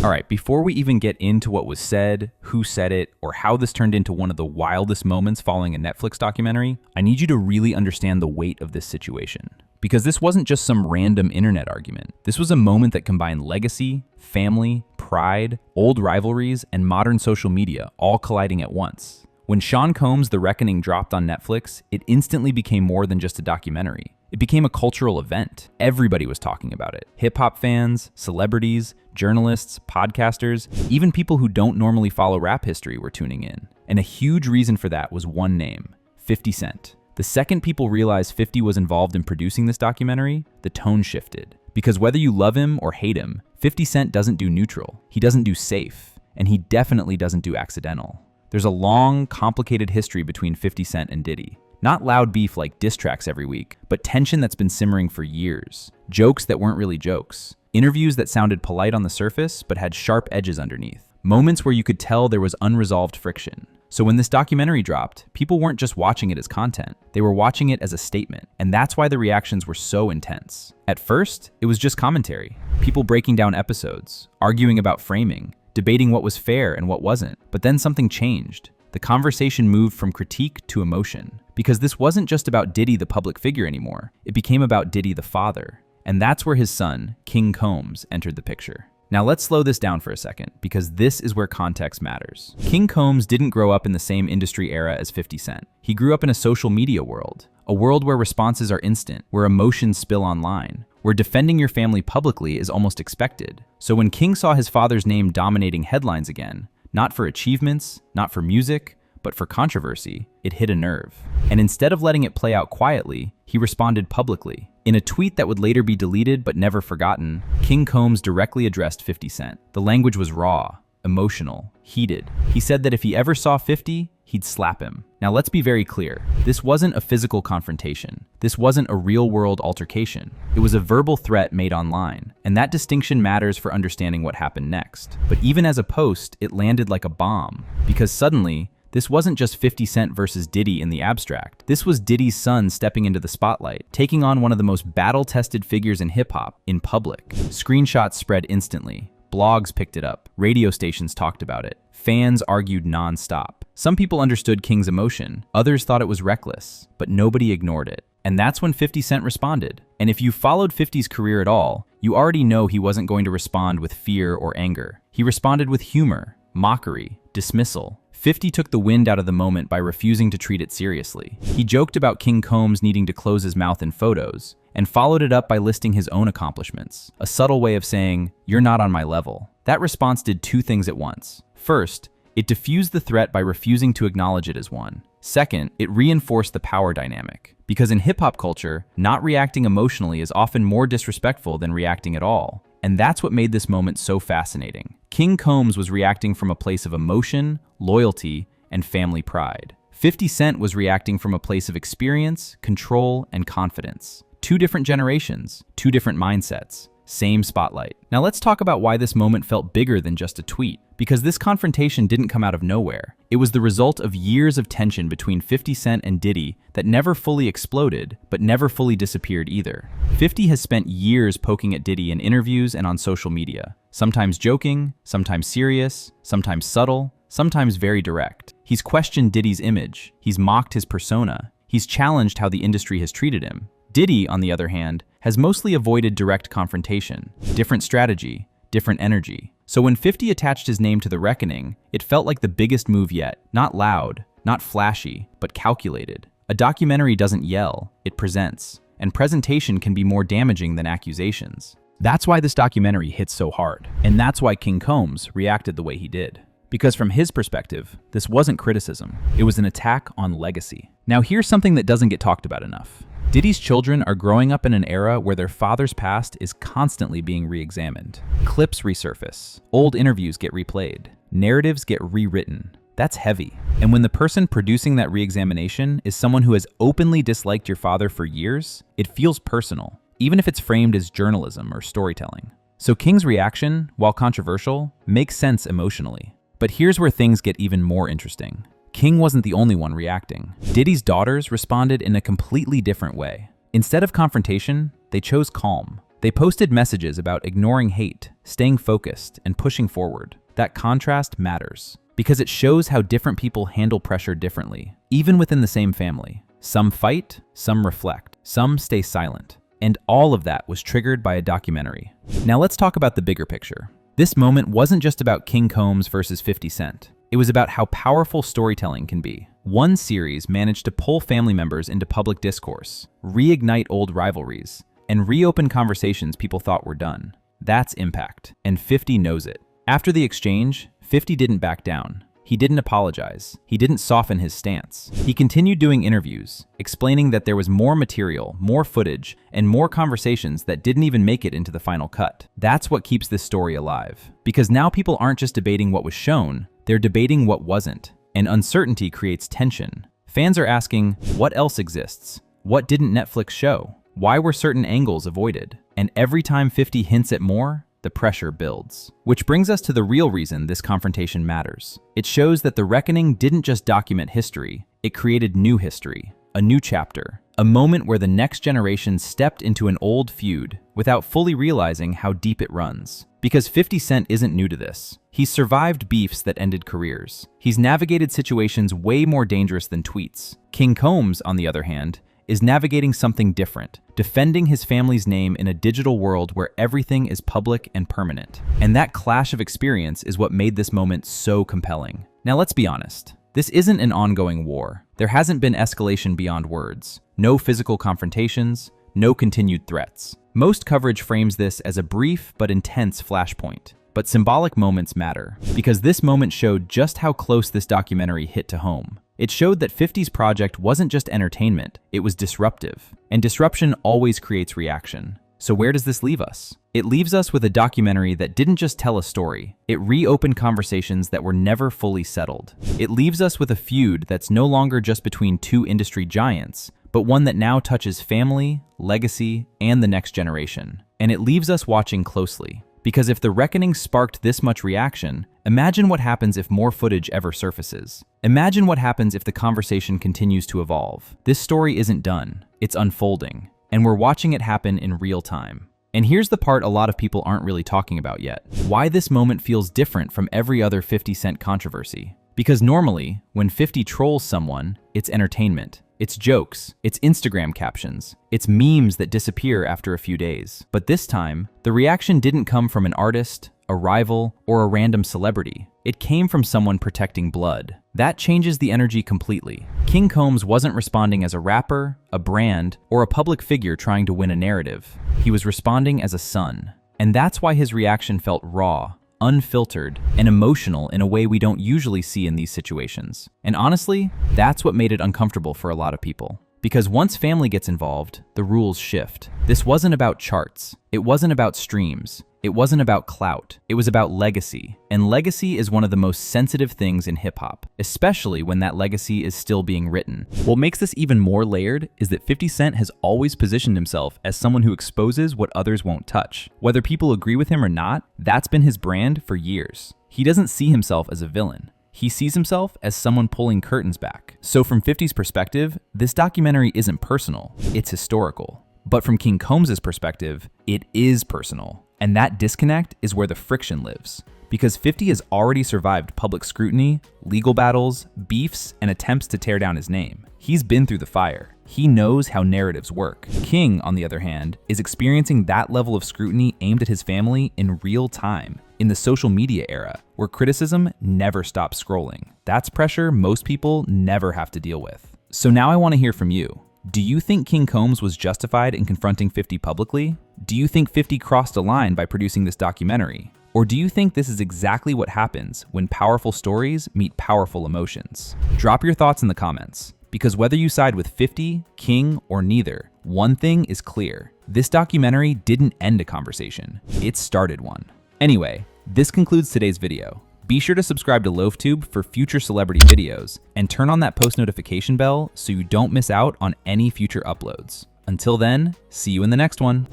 All right, before we even get into what was said, who said it, or how this turned into one of the wildest moments following a Netflix documentary, I need you to really understand the weight of this situation. Because this wasn't just some random internet argument. This was a moment that combined legacy, family, pride, old rivalries, and modern social media all colliding at once. When Sean Combs' The Reckoning dropped on Netflix, it instantly became more than just a documentary. It became a cultural event. Everybody was talking about it. Hip-hop fans, celebrities, journalists, podcasters, even people who don't normally follow rap history were tuning in. And a huge reason for that was one name, 50 Cent. The second people realized 50 was involved in producing this documentary, the tone shifted. Because whether you love him or hate him, 50 Cent doesn't do neutral, he doesn't do safe, and he definitely doesn't do accidental. There's a long, complicated history between 50 Cent and Diddy. Not loud beef like diss tracks every week, but tension that's been simmering for years. Jokes that weren't really jokes. Interviews that sounded polite on the surface, but had sharp edges underneath. Moments where you could tell there was unresolved friction. So when this documentary dropped, people weren't just watching it as content, they were watching it as a statement, and that's why the reactions were so intense. At first, it was just commentary. People breaking down episodes, arguing about framing, debating what was fair and what wasn't. But then something changed. The conversation moved from critique to emotion. Because this wasn't just about Diddy the public figure anymore, it became about Diddy the father. And that's where his son, King Combs, entered the picture. Now let's slow this down for a second, because this is where context matters. King Combs didn't grow up in the same industry era as 50 Cent. He grew up in a social media world, a world where responses are instant, where emotions spill online, where defending your family publicly is almost expected. So when King saw his father's name dominating headlines again, not for achievements, not for music, but for controversy, it hit a nerve. And instead of letting it play out quietly, he responded publicly. In a tweet that would later be deleted but never forgotten, King Combs directly addressed 50 Cent. The language was raw, emotional, heated. He said that if he ever saw 50, he'd slap him. Now let's be very clear. This wasn't a physical confrontation. This wasn't a real-world altercation. It was a verbal threat made online, and that distinction matters for understanding what happened next. But even as a post, it landed like a bomb, because suddenly, this wasn't just 50 Cent versus Diddy in the abstract. This was Diddy's son stepping into the spotlight, taking on one of the most battle-tested figures in hip-hop in public. Screenshots spread instantly. Blogs picked it up. Radio stations talked about it. Fans argued non-stop. Some people understood King's emotion. Others thought it was reckless, but nobody ignored it. And that's when 50 Cent responded. And if you followed 50's career at all, you already know he wasn't going to respond with fear or anger. He responded with humor, mockery, dismissal. 50 took the wind out of the moment by refusing to treat it seriously. He joked about King Combs needing to close his mouth in photos, and followed it up by listing his own accomplishments, a subtle way of saying, "You're not on my level." That response did two things at once. First, it diffused the threat by refusing to acknowledge it as one. Second, it reinforced the power dynamic. Because in hip-hop culture, not reacting emotionally is often more disrespectful than reacting at all. And that's what made this moment so fascinating. King Combs was reacting from a place of emotion, loyalty, and family pride. 50 Cent was reacting from a place of experience, control, and confidence. Two different generations, two different mindsets, same spotlight. Now let's talk about why this moment felt bigger than just a tweet. Because this confrontation didn't come out of nowhere. It was the result of years of tension between 50 Cent and Diddy that never fully exploded, but never fully disappeared either. 50 has spent years poking at Diddy in interviews and on social media. Sometimes joking, sometimes serious, sometimes subtle, sometimes very direct. He's questioned Diddy's image. He's mocked his persona. He's challenged how the industry has treated him. Diddy, on the other hand, has mostly avoided direct confrontation. Different strategy, different energy. So when 50 attached his name to The Reckoning, it felt like the biggest move yet. Not loud, not flashy, but calculated. A documentary doesn't yell, it presents. And presentation can be more damaging than accusations. That's why this documentary hits so hard. And that's why King Combs reacted the way he did. Because from his perspective, this wasn't criticism. It was an attack on legacy. Now here's something that doesn't get talked about enough. Diddy's children are growing up in an era where their father's past is constantly being re-examined. Clips resurface, old interviews get replayed, narratives get rewritten. That's heavy. And when the person producing that re-examination is someone who has openly disliked your father for years, it feels personal, even if it's framed as journalism or storytelling. So King's reaction, while controversial, makes sense emotionally. But here's where things get even more interesting. King wasn't the only one reacting. Diddy's daughters responded in a completely different way. Instead of confrontation, they chose calm. They posted messages about ignoring hate, staying focused, and pushing forward. That contrast matters because it shows how different people handle pressure differently, even within the same family. Some fight, some reflect, some stay silent. And all of that was triggered by a documentary. Now let's talk about the bigger picture. This moment wasn't just about King Combs versus 50 Cent. It was about how powerful storytelling can be. One series managed to pull family members into public discourse, reignite old rivalries, and reopen conversations people thought were done. That's impact, and 50 knows it. After the exchange, 50 didn't back down. He didn't apologize. He didn't soften his stance. He continued doing interviews, explaining that there was more material, more footage, and more conversations that didn't even make it into the final cut. That's what keeps this story alive. Because now people aren't just debating what was shown, they're debating what wasn't. And uncertainty creates tension. Fans are asking, what else exists? What didn't Netflix show? Why were certain angles avoided? And every time 50 hints at more, the pressure builds. Which brings us to the real reason this confrontation matters. It shows that the reckoning didn't just document history, it created new history, a new chapter, a moment where the next generation stepped into an old feud without fully realizing how deep it runs. Because 50 Cent isn't new to this. He's survived beefs that ended careers. He's navigated situations way more dangerous than tweets. King Combs, on the other hand, is navigating something different, defending his family's name in a digital world where everything is public and permanent. And that clash of experience is what made this moment so compelling. Now let's be honest, this isn't an ongoing war. There hasn't been escalation beyond words, no physical confrontations, no continued threats. Most coverage frames this as a brief but intense flashpoint. But symbolic moments matter, because this moment showed just how close this documentary hit to home. It showed that 50's project wasn't just entertainment, it was disruptive. And disruption always creates reaction. So where does this leave us? It leaves us with a documentary that didn't just tell a story, it reopened conversations that were never fully settled. It leaves us with a feud that's no longer just between two industry giants, but one that now touches family, legacy, and the next generation. And it leaves us watching closely. Because if the reckoning sparked this much reaction, imagine what happens if more footage ever surfaces. Imagine what happens if the conversation continues to evolve. This story isn't done, it's unfolding, and we're watching it happen in real time. And here's the part a lot of people aren't really talking about yet. Why this moment feels different from every other 50 Cent controversy. Because normally, when 50 trolls someone, it's entertainment. It's jokes, it's Instagram captions, it's memes that disappear after a few days. But this time, the reaction didn't come from an artist, a rival, or a random celebrity. It came from someone protecting blood. That changes the energy completely. King Combs wasn't responding as a rapper, a brand, or a public figure trying to win a narrative. He was responding as a son. And that's why his reaction felt raw, unfiltered, and emotional in a way we don't usually see in these situations. And honestly, that's what made it uncomfortable for a lot of people. Because once family gets involved, the rules shift. This wasn't about charts. It wasn't about streams. It wasn't about clout. It was about legacy. And legacy is one of the most sensitive things in hip-hop, especially when that legacy is still being written. What makes this even more layered is that 50 Cent has always positioned himself as someone who exposes what others won't touch. Whether people agree with him or not, that's been his brand for years. He doesn't see himself as a villain. He sees himself as someone pulling curtains back. So from 50's perspective, this documentary isn't personal, it's historical. But from King Combs' perspective, it is personal. And that disconnect is where the friction lives. Because 50 has already survived public scrutiny, legal battles, beefs, and attempts to tear down his name. He's been through the fire. He knows how narratives work. King, on the other hand, is experiencing that level of scrutiny aimed at his family in real time, in the social media era, where criticism never stops scrolling. That's pressure most people never have to deal with. So now I want to hear from you. Do you think King Combs was justified in confronting 50 publicly? Do you think 50 crossed a line by producing this documentary? Or do you think this is exactly what happens when powerful stories meet powerful emotions? Drop your thoughts in the comments, because whether you side with 50, King, or neither, one thing is clear. This documentary didn't end a conversation, it started one. Anyway, this concludes today's video. Be sure to subscribe to LoafTube for future celebrity videos, and turn on that post notification bell so you don't miss out on any future uploads. Until then, see you in the next one.